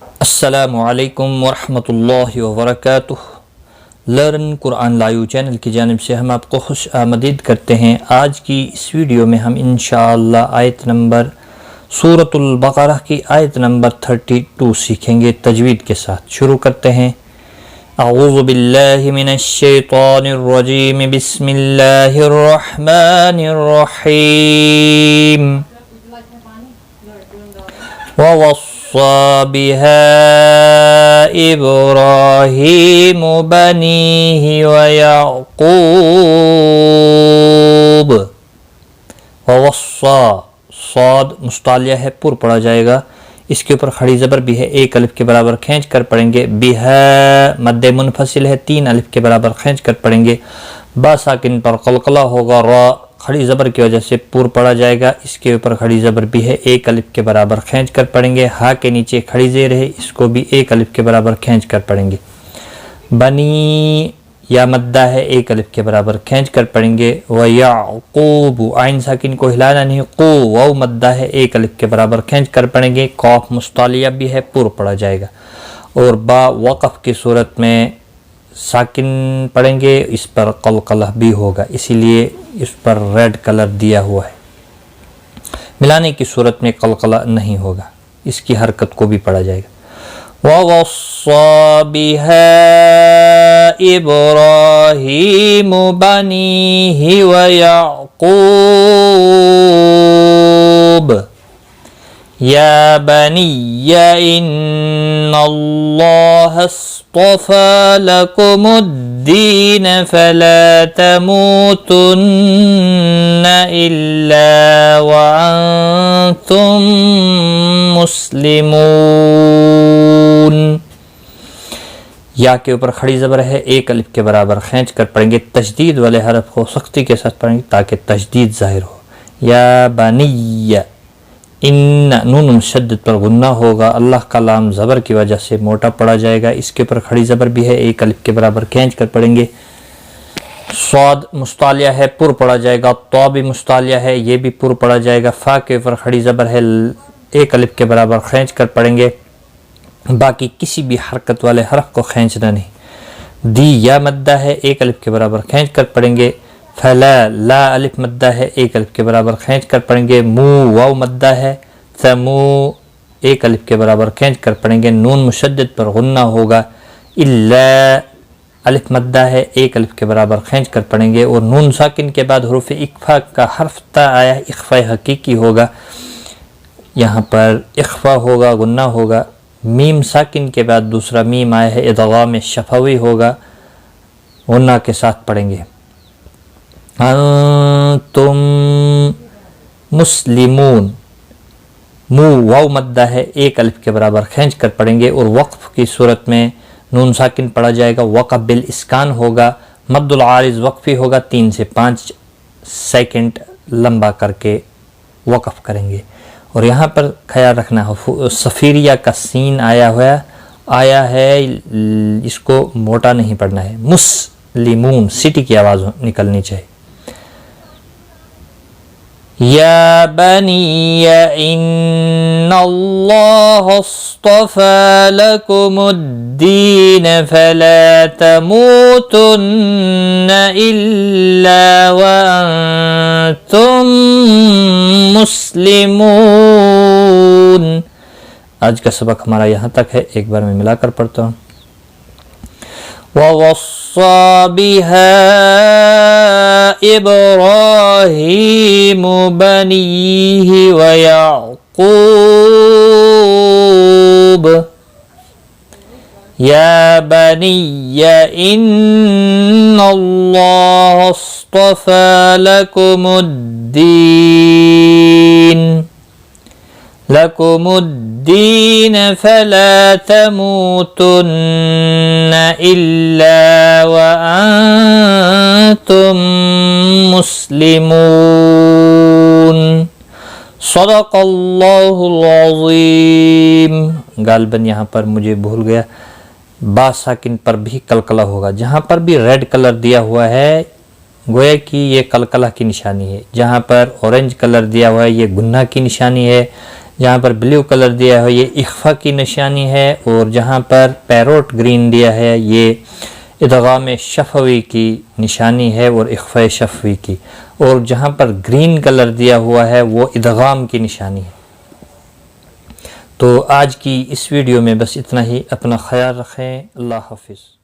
السلام علیکم ورحمۃ اللہ وبرکاتہ۔ لرن قرآن لائیو چینل کی جانب سے ہم آپ کو خوش آمدید کرتے ہیں۔ آج کی اس ویڈیو میں ہم انشاءاللہ آیت نمبر سورۃ البقرہ کی آیت نمبر 32 سیکھیں گے تجوید کے ساتھ۔ شروع کرتے ہیں۔ اعوذ باللہ من الشیطان الرجیم، بسم اللہ الرحمن الرحیم۔ ووصى بها إبراهيم بنيه ويعقوب۔ ووصى صاد مستعلیہ ہے، پر پڑھا جائے گا، اس کے اوپر کھڑی زبر بھی ہے، ایک الف کے برابر کھینچ کر پڑھیں گے۔ بها مد منفصل ہے، تین الف کے برابر کھینچ کر پڑھیں گے۔ با ساکن پر قلقلہ ہوگا، را کھڑی زبر کی وجہ سے پر پڑا جائے گا، اس کے اوپر کھڑی زبر بھی ہے، ایک الف کے برابر کھینچ کر پڑھیں گے۔ ہا کے نیچے کھڑی زیر ہے، اس کو بھی ایک الف کے برابر کھینچ کر پڑھیں گے۔ بنی یا مدہ ہے، ایک الف کے برابر کھینچ کر پڑھیں گے۔ وَيَعْقُوبُ عین ساکن کو ہلانا نہیں، قو واو مدہ ہے، ایک الف کے برابر کھینچ کر پڑھیں گے۔ قاف مستعلیہ بھی ہے، پر پڑا جائے گا۔ اور با وقف کی صورت میں ساکن پڑھیں گے، اس پر قلقلہ بھی ہوگا، اسی لیے اس پر ریڈ کلر دیا ہوا ہے۔ ملانے کی صورت میں قلقلہ نہیں ہوگا، اس کی حرکت کو بھی پڑھا جائے گا۔ وَوَصَّى بِهَا إِبْرَاهِيمُ بَنِيهِ وَيَعْقُوبُ يَا بَنِيَّ إِنَّ اللَّهَ اصْطَفَى لَكُمُ الدِّينَ فَلَا تَمُوتُنَّ إِلَّا وَأَنْتُمْ مُسْلِمُونَ۔ یا کے اوپر کھڑی زبر ہے، ایک الف کے برابر کھینچ کر پڑھیں گے، تشدید والے حرف کو سختی کے ساتھ پڑھیں گے تاکہ تشدید ظاہر ہو۔ یا بنی، ان نون مشدد پر غنہ ہوگا، اللہ کا لام زبر کی وجہ سے موٹا پڑا جائے گا، اس کے اوپر کھڑی زبر بھی ہے، ایک الف کے برابر کھینچ کر پڑھیں گے۔ صاد مستعلیہ ہے، پر پڑا جائے گا۔ طا بھی مستعلیہ ہے، یہ بھی پر پڑا جائے گا۔ فا کے اوپر کھڑی زبر ہے، ایک الف کے برابر کھینچ کر پڑھیں گے، باقی کسی بھی حرکت والے حرف کو کھینچنا نہیں۔ دی یا مدہ ہے، ایک الف کے برابر کھینچ کر پڑھیں گے۔ فلا لا الف مدہ ہے، ایک الف کے برابر کھینچ کر پڑھیں گے۔ مو واو مدہ ہے، ثمو ایک الف کے برابر کھینچ کر پڑھیں گے، نون مشدد پر غنہ ہوگا۔ الا الف مدہ ہے، ایک الف کے برابر کھینچ کر پڑھیں گے، اور نون ساکن کے بعد حروف اخفا کا حرف تا آیا ہے، اخفا حقیقی ہوگا، یہاں پر اخفا ہوگا، غنہ ہوگا۔ میم ساکن کے بعد دوسرا میم آیا ہے، ادغام شفوی ہوگا، غنہ کے ساتھ پڑھیں گے۔ انتم مسلمون، مو واو مدہ ہے، ایک الف کے برابر کھینچ کر پڑھیں گے، اور وقف کی صورت میں نون ساکن پڑھا جائے گا، وقف بالاسکان ہوگا، مد العارض وقفی ہوگا، 3 سے 5 سیکنڈ لمبا کر کے وقف کریں گے۔ اور یہاں پر خیال رکھنا ہے، صفیریہ کا سین آیا ہے، اس کو موٹا نہیں پڑھنا ہے، مسلمون سٹی کی آواز نکلنی چاہیے۔ یا بنی ان اللہ اصطفى لکم الدین فلا تموتن الا وانتم مسلمون۔ آج کا سبق ہمارا یہاں تک ہے، ایک بار میں ملا کر پڑھتا ہوں۔ وَوَصَّى بِهَا إِبْرَاهِيمُ بَنِيهِ وَيَعْقُوبُ يَا بَنِيَّ إِنَّ اللَّهَ اصْطَفَى لَكُمُ الدِّينَ فَلَا تَمُوتُنَّ إِلَّا وَأَنْتُمْ مُسْلِمُونَ۔ صدق اللہ العظیم۔ غالباً یہاں پر مجھے بھول گیا، با ساکن پر بھی قلقلہ ہوگا، جہاں پر بھی ریڈ کلر دیا ہوا ہے گویا کہ یہ قلقلہ کی نشانی ہے. جہاں پر اورنج کلر دیا ہوا ہے یہ گنہ کی نشانی ہے، جہاں پر بلیو کلر دیا ہوا ہے یہ اخفا کی نشانی ہے، اور جہاں پر پیروٹ گرین دیا ہے یہ ادغام شفوی کی نشانی ہے اور اخفاء شفوی کی، اور جہاں پر گرین کلر دیا ہوا ہے وہ ادغام کی نشانی ہے. تو آج کی اس ویڈیو میں بس اتنا ہی. اپنا خیال رکھیں. اللہ حافظ.